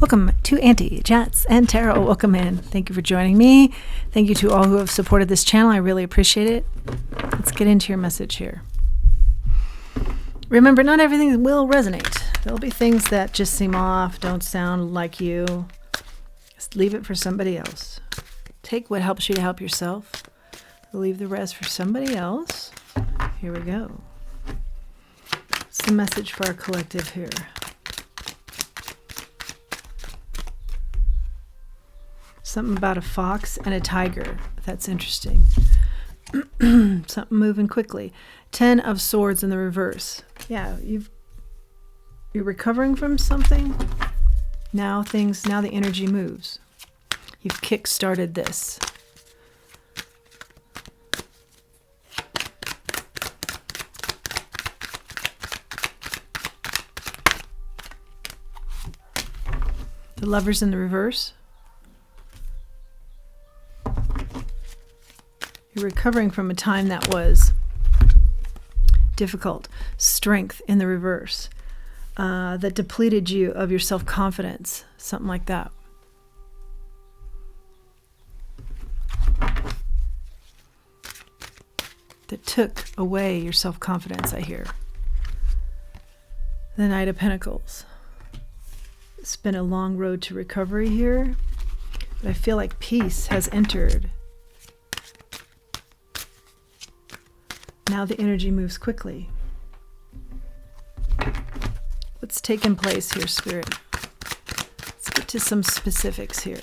Welcome to Auntie Chats and Tarot. Welcome in. Thank you for joining me. Thank you to all who have supported this channel. I really appreciate it. Let's get into your message here. Remember, not everything will resonate. There'll be things that just seem off, don't sound like you. Just leave it for somebody else. Take what helps you to help yourself. Leave the rest for somebody else. Here we go. What's the message for our collective here? Something about a fox and a tiger. That's interesting. Something moving quickly. 10 of Swords in the reverse. Yeah, you're recovering from something. Now the energy moves. You've kick-started this. The Lovers in the reverse. You're recovering from a time that was difficult. Strength in the reverse. That depleted you of your self-confidence. Something like that. That took away your self-confidence, I hear. The Knight of Pentacles. It's been a long road to recovery here, but I feel like peace has entered. Now the energy moves quickly. What's taken place here, Spirit? Let's get to some specifics here.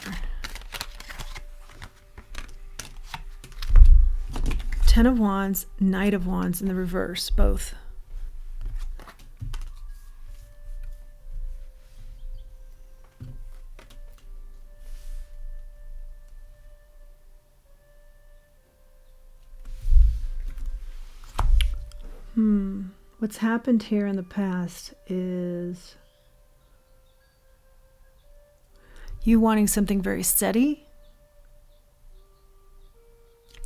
10 of Wands, Knight of Wands in the reverse, both. What's happened here in the past is you wanting something very steady,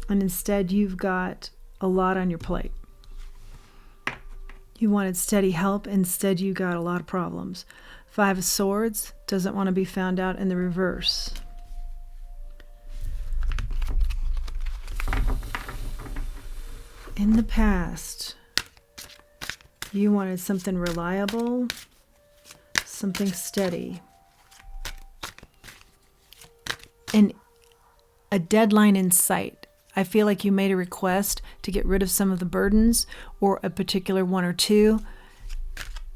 and instead you've got a lot on your plate. You wanted steady help, instead you got a lot of problems. 5 of Swords doesn't want to be found out in the reverse. In the past, you wanted something reliable, something steady, and a deadline in sight. I feel like you made a request to get rid of some of the burdens or a particular one or two,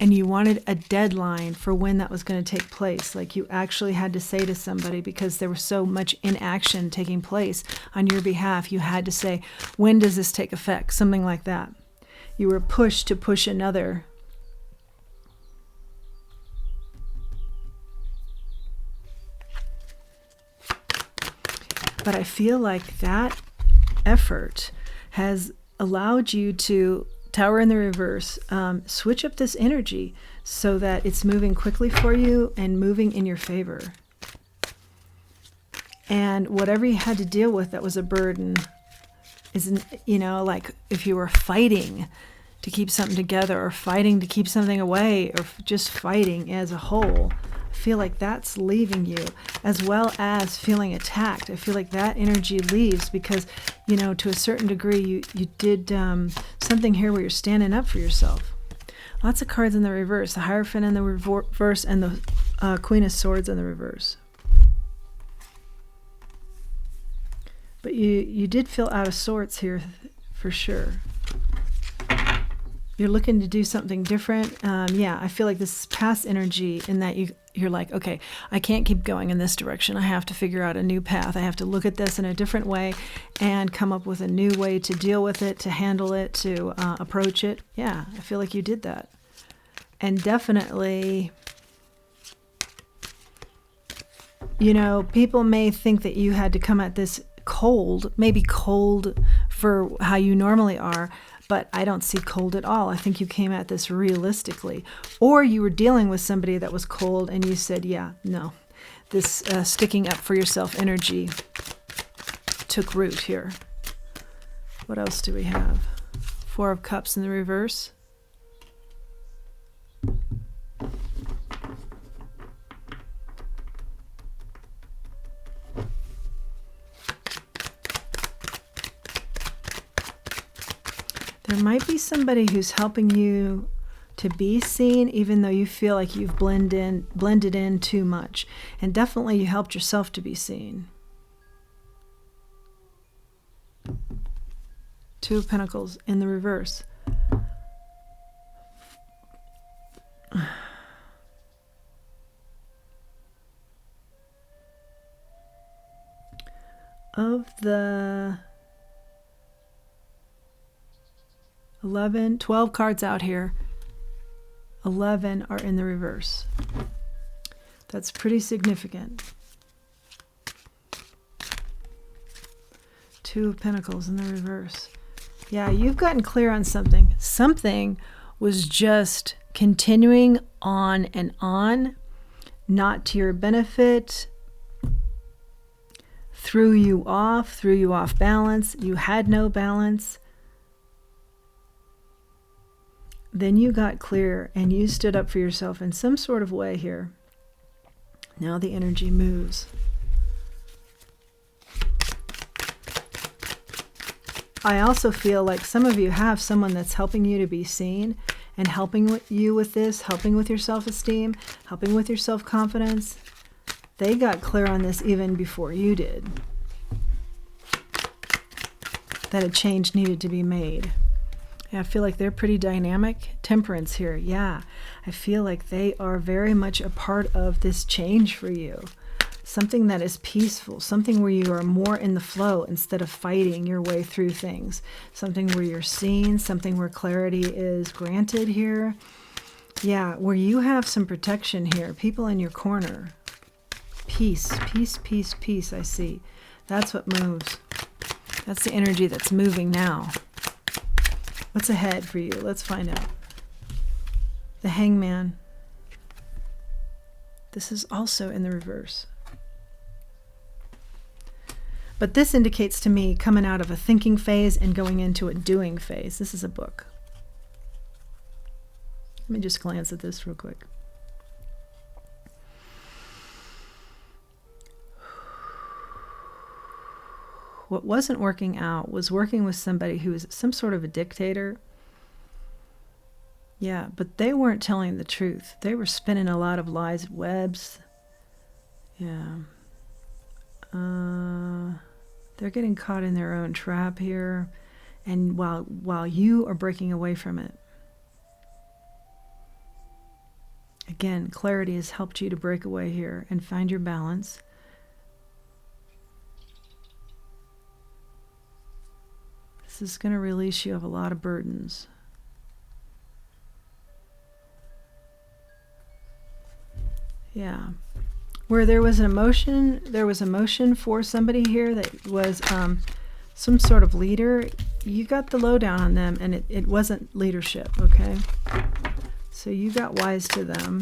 and you wanted a deadline for when that was going to take place. Like you actually had to say to somebody, because there was so much inaction taking place on your behalf, you had to say, when does this take effect? Something like that. You were pushed to push another. But I feel like that effort has allowed you to, Tower in the reverse, switch up this energy so that it's moving quickly for you and moving in your favor. And whatever you had to deal with that was a burden, isn't, like if you were fighting to keep something together or fighting to keep something away or just fighting as a whole, I feel like that's leaving you, as well as feeling attacked. I feel like that energy leaves because, to a certain degree, you did something here where you're standing up for yourself. Lots of cards in the reverse. The Hierophant in the reverse and the Queen of Swords in the reverse. But you did feel out of sorts here for sure. You're looking to do something different. Yeah, I feel like this is past energy in that you're like, okay, I can't keep going in this direction. I have to figure out a new path. I have to look at this in a different way and come up with a new way to deal with it, to handle it, to approach it. Yeah, I feel like you did that. And definitely, people may think that you had to come at this cold, maybe cold for how you normally are, but I don't see cold at all. I think you came at this realistically. Or you were dealing with somebody that was cold and you said, yeah, no, this sticking up for yourself energy took root here. What else do we have? 4 of Cups in the reverse. There might be somebody who's helping you to be seen, even though you feel like you've blended in too much. And definitely you helped yourself to be seen. Two of Pentacles in the reverse. Of the 12 cards out here, 11 are in the reverse. That's pretty significant. Two of Pentacles in the reverse. Yeah, you've gotten clear on something. Something was just continuing on and on, not to your benefit, threw you off balance. You had no balance. Then you got clear and you stood up for yourself in some sort of way here. Now the energy moves. I also feel like some of you have someone that's helping you to be seen and helping you with this, helping with your self-esteem, helping with your self-confidence. They got clear on this even before you did. That a change needed to be made. Yeah, I feel like they're pretty dynamic. Temperance here. Yeah, I feel like they are very much a part of this change for you. Something that is peaceful. Something where you are more in the flow instead of fighting your way through things. Something where you're seen. Something where clarity is granted here. Yeah, where you have some protection here. People in your corner. Peace, peace, peace, peace, I see. That's what moves. That's the energy that's moving now. What's ahead for you? Let's find out. The Hangman. This is also in the reverse. But this indicates to me coming out of a thinking phase and going into a doing phase. This is a book. Let me just glance at this real quick. What wasn't working out was working with somebody who was some sort of a dictator. Yeah, but they weren't telling the truth. They were spinning a lot of lies, webs. Yeah. They're getting caught in their own trap here. And while you are breaking away from it. Again, clarity has helped you to break away here and find your balance. This is going to release you of a lot of burdens. Yeah. Where there was emotion for somebody here that was some sort of leader. You got the lowdown on them, and it wasn't leadership, okay? So you got wise to them.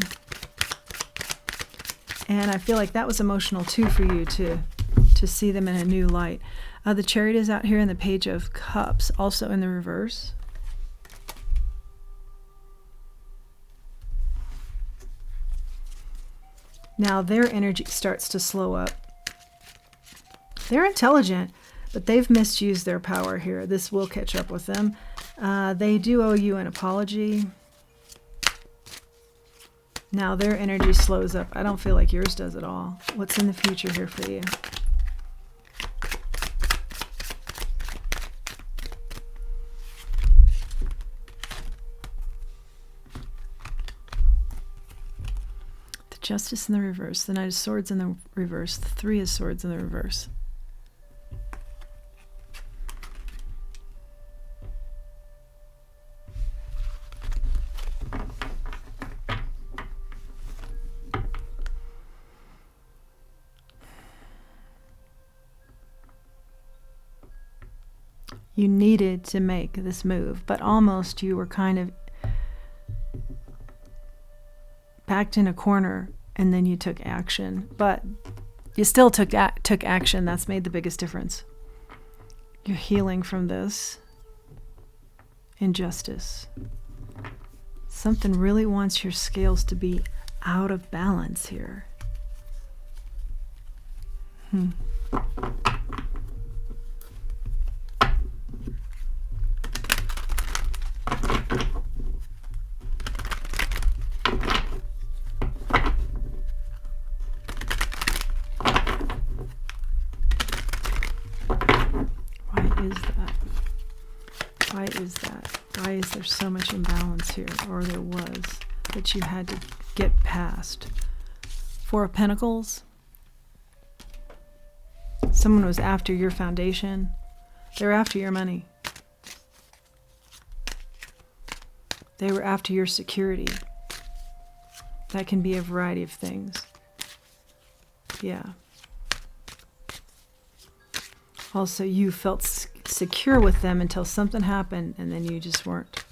And I feel like that was emotional too for you to see them in a new light. The Chariot is out here in the Page of Cups, also in the reverse. Now their energy starts to slow up. They're intelligent, but they've misused their power here. This will catch up with them. They do owe you an apology. Now their energy slows up. I don't feel like yours does at all. What's in the future here for you? Justice in the reverse, the Knight of Swords in the reverse, the Three of Swords in the reverse. You needed to make this move, but almost you were kind of backed in a corner, and then you took action. But you still took action. That's made the biggest difference. You're healing from this injustice. Something really wants your scales to be out of balance here. There's so much imbalance here, or there was, that you had to get past. Four of Pentacles. Someone was after your foundation. They were after your money. They were after your security. That can be a variety of things. Yeah. Also, you felt secure with them until something happened, and then you just weren't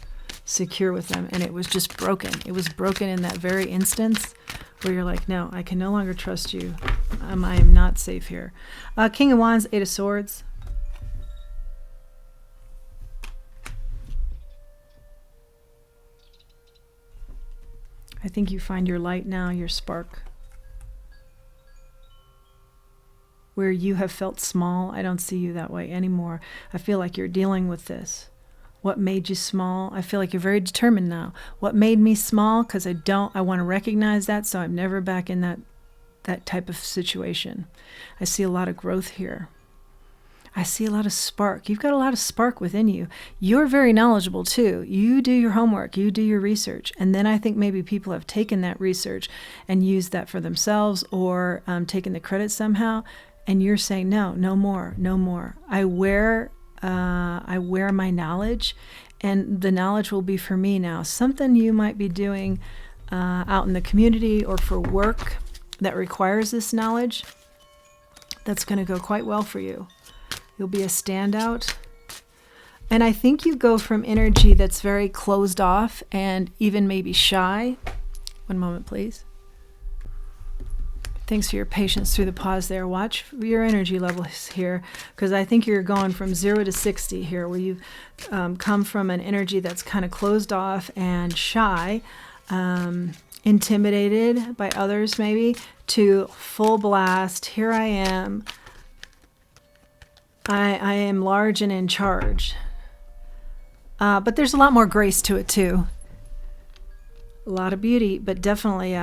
secure with them, and it was just broken. It was broken in that very instance where you're like, no, I can no longer trust you. I am not safe here. King of Wands, Eight of Swords. I think you find your light now, your spark. Where you have felt small, I don't see you that way anymore. I feel like you're dealing with this. What made you small? I feel like you're very determined now. What made me small? Because I want to recognize that, so I'm never back in that type of situation. I see a lot of growth here. I see a lot of spark. You've got a lot of spark within you. You're very knowledgeable too. You do your homework, you do your research. And then I think maybe people have taken that research and used that for themselves, or taken the credit somehow. And you're saying, no, no more, no more. I wear my knowledge, and the knowledge will be for me now. Something you might be doing out in the community or for work that requires this knowledge, that's going to go quite well for you. You'll be a standout. And I think you go from energy that's very closed off and even maybe shy. One moment, please. Thanks for your patience through the pause there. Watch your energy levels here, because I think you're going from 0 to 60 here, where you've come from an energy that's kind of closed off and shy, intimidated by others maybe, to full blast. Here I am. I am large and in charge. But there's a lot more grace to it too. A lot of beauty, but definitely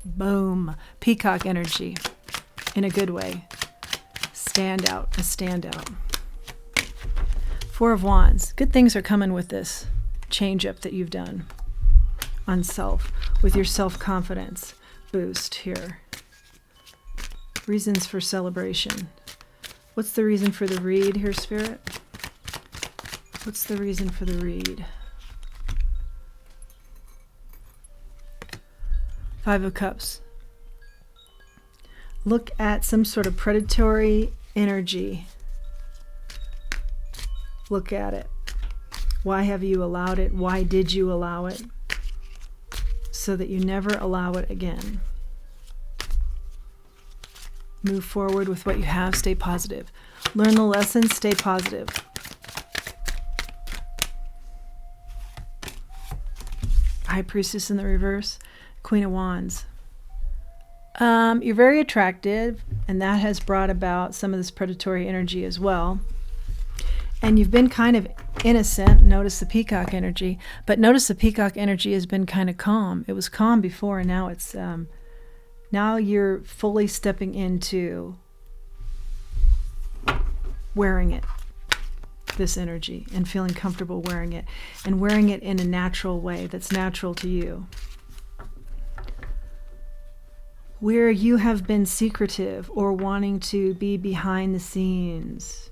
boom, peacock energy in a good way. Stand out, a standout. Four of Wands. Good things are coming with this change up that you've done on self, with your self-confidence boost here. Reasons for celebration. What's the reason for the read here, Spirit? What's the reason for the read? Five of Cups. Look at some sort of predatory energy. Look at it. Why have you allowed it? Why did you allow it? So that you never allow it again. Move forward with what you have. Stay positive. Learn the lesson. Stay positive. High Priestess in the reverse. Queen of Wands. You're very attractive, and that has brought about some of this predatory energy as well. And you've been kind of innocent. Notice the peacock energy. But notice the peacock energy has been kind of calm. It was calm before, and now it's... now you're fully stepping into wearing it, this energy, and feeling comfortable wearing it, and wearing it in a natural way that's natural to you. Where you have been secretive or wanting to be behind the scenes,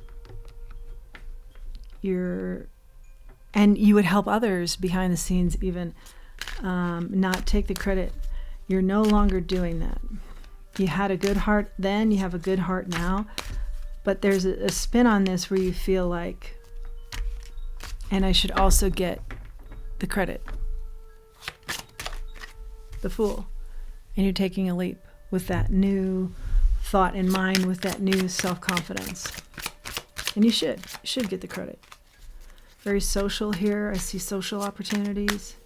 and you would help others behind the scenes even, not take the credit. You're no longer doing that. You had a good heart then, you have a good heart now, but there's a spin on this where you feel like, and I should also get the credit. The Fool. And you're taking a leap with that new thought in mind, with that new self-confidence. And you should get the credit. Very social here. I see social opportunities.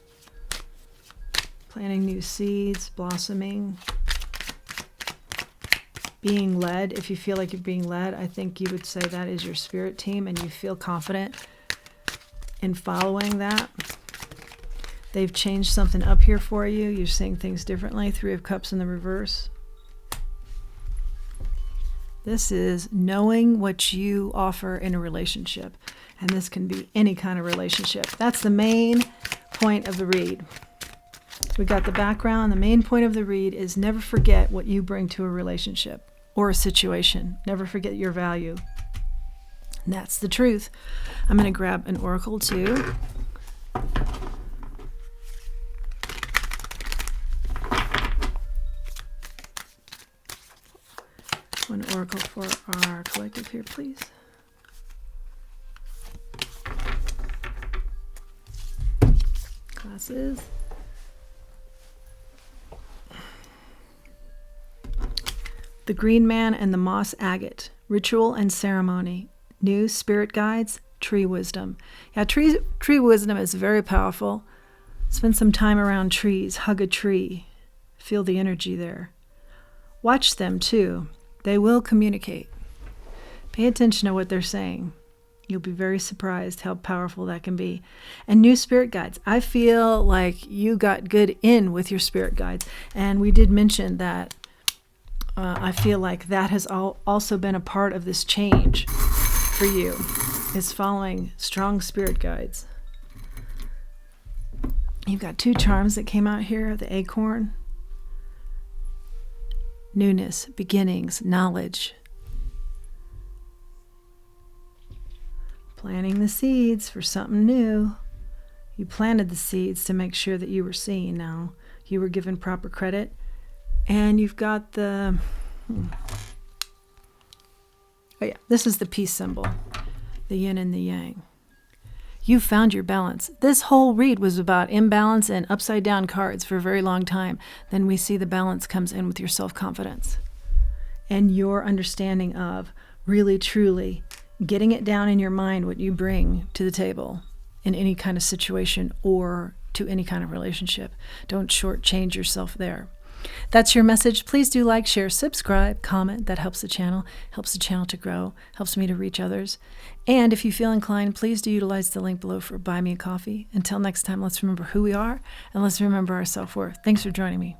Planting new seeds, blossoming. Being led. If you feel like you're being led, I think you would say that is your spirit team, and you feel confident in following that. They've changed something up here for you. You're seeing things differently. Three of Cups in the reverse. This is knowing what you offer in a relationship. And this can be any kind of relationship. That's the main point of the read. We got the background. The main point of the read is never forget what you bring to a relationship or a situation. Never forget your value. And that's the truth. I'm going to grab an oracle too. One oracle for our collective here, please. Glasses. The Green Man and the Moss Agate. Ritual and ceremony. New spirit guides. Tree wisdom. Yeah, tree wisdom is very powerful. Spend some time around trees. Hug a tree. Feel the energy there. Watch them too. They will communicate. Pay attention to what they're saying. You'll be very surprised how powerful that can be. And new spirit guides. I feel like you got good in with your spirit guides. And we did mention that I feel like that has also been a part of this change for you, is following strong spirit guides. You've got 2 charms that came out here. The acorn. Newness, beginnings, knowledge. Planting the seeds for something new. You planted the seeds to make sure that you were seen. Now you were given proper credit. And you've got the... Oh yeah, this is the peace symbol. The yin and the yang. You found your balance. This whole read was about imbalance and upside down cards for a very long time. Then we see the balance comes in with your self-confidence and your understanding of really, truly getting it down in your mind what you bring to the table in any kind of situation or to any kind of relationship. Don't shortchange yourself there. That's your message. Please do like, share, subscribe, comment. That helps the channel to grow, helps me to reach others. And if you feel inclined, please do utilize the link below for Buy Me a Coffee. Until next time, let's remember who we are and let's remember our self-worth. Thanks for joining me.